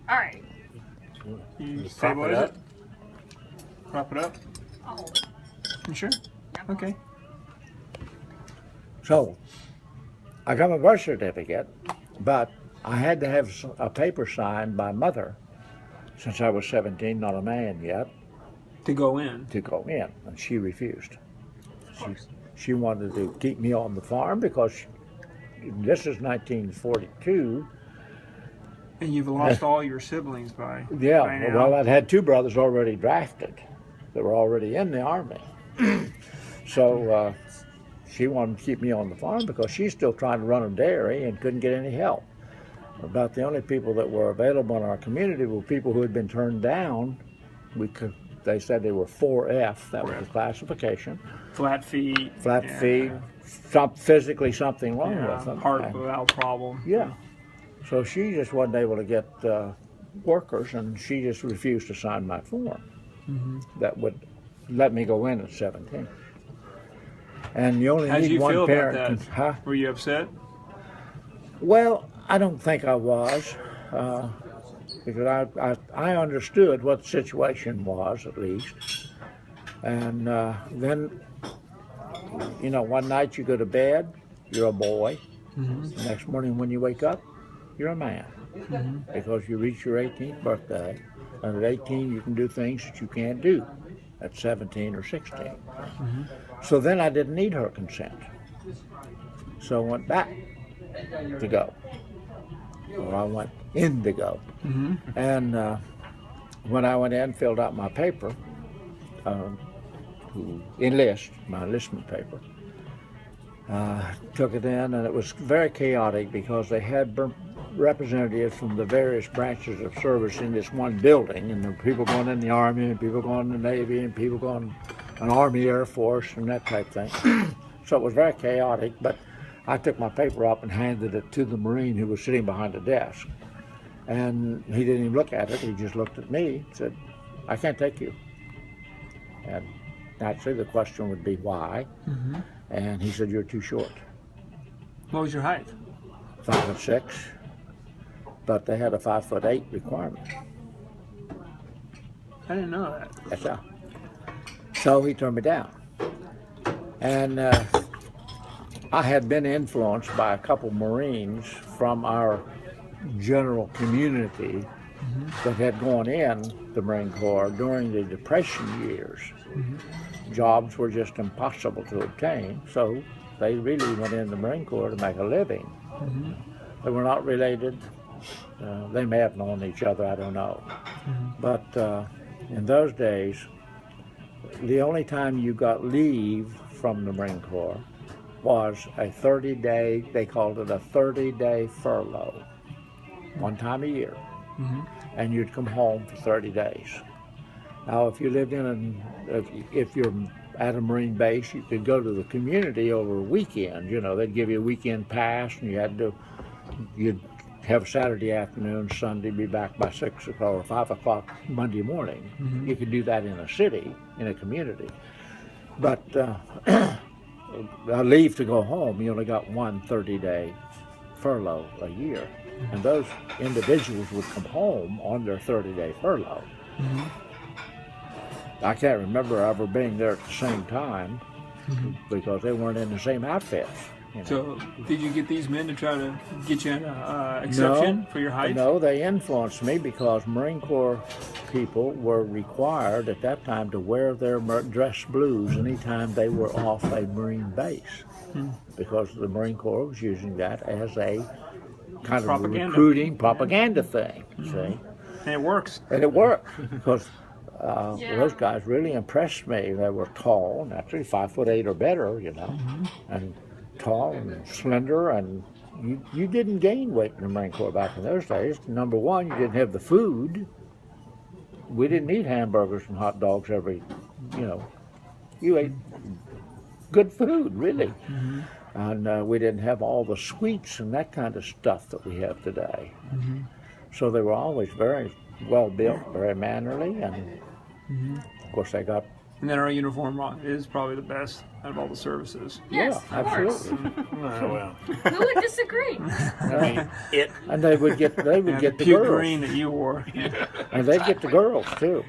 All right. You Just prop stabilize it up. it? Prop it up? I'll hold it. You sure? Okay. So, I got my birth certificate, but I had to have a paper signed by mother, since I was 17, not a man yet, To go in. to go in, and she refused. She wanted to keep me on the farm because this is 1942. And you've lost all your siblings by Yeah, now. well, I'd had two brothers already drafted that were already in the Army. So she wanted to keep me on the farm because she's still trying to run a dairy and couldn't get any help. About the only people that were available in our community were people who had been turned down. They said they were 4F, that was the classification. Flat feet. Flat yeah. feet, physically something wrong with them. Heart And- valve problem. yeah. So she just wasn't able to get workers, and she just refused to sign my form that would let me go in at 17. And you only How did need you one feel parent. about that? Huh? Were you upset? Well, I don't think I was, because I understood what the situation was, at least. And then, you know, one night you go to bed, you're a boy. The next morning when you wake up, you're a man. Because you reach your 18th birthday, and at 18 you can do things that you can't do at 17 or 16. So then I didn't need her consent. So I went back to go, or I went in to go. And when I went in, filled out my paper, to enlist, my enlistment paper, took it in, and it was very chaotic because they had representatives from the various branches of service in this one building, and there were people going in the Army, and people going in the Navy, and people going in Army Air Force, and that type thing. So it was very chaotic, but I took my paper up and handed it to the Marine who was sitting behind the desk. And he didn't even look at it, he just looked at me and said, "I can't take you." And naturally the question would be why? And he said, "You're too short." What was your height? 5'6", but they had a 5'8" requirement. I didn't know that. That's all. So he turned me down. And I had been influenced by a couple Marines from our general community that had gone in the Marine Corps during the Depression years. Jobs were just impossible to obtain, so they really went in the Marine Corps to make a living. They were not related. They may have known each other, I don't know. But in those days, the only time you got leave from the Marine Corps was a 30-day, they called it a 30-day furlough, one time a year. And you'd come home for 30 days. Now, if you lived if you're at a Marine base, you could go to the community over a weekend. You know, they'd give you a weekend pass, and you'd have Saturday afternoon, Sunday, be back by 6 o'clock or 5 o'clock Monday morning. You could do that in a city, in a community. But a leave to go home, you only got one 30-day furlough a year. And those individuals would come home on their 30-day furlough. I can't remember ever being there at the same time because they weren't in the same outfits. You know. So, did you get these men to try to get you an exception for your height? No, they influenced me because Marine Corps people were required at that time to wear their dress blues anytime they were off a Marine base, because the Marine Corps was using that as a kind of recruiting propaganda thing. See, And it works. and it worked because those guys really impressed me. They were tall, naturally 5'8" or better, you know, and tall and slender, and you didn't gain weight in the Marine Corps back in those days. Number one, you didn't have the food. We didn't eat hamburgers and hot dogs every, you know, you ate good food, really. And we didn't have all the sweets and that kind of stuff that we have today. So they were always very well built, very mannerly, and of course they got And then our uniform is probably the best out of all the services. Yes, Yeah, of course. absolutely. Well, Who would disagree? I mean, it. And they would get And the puke girls, green that you wore. and they'd get the girls too.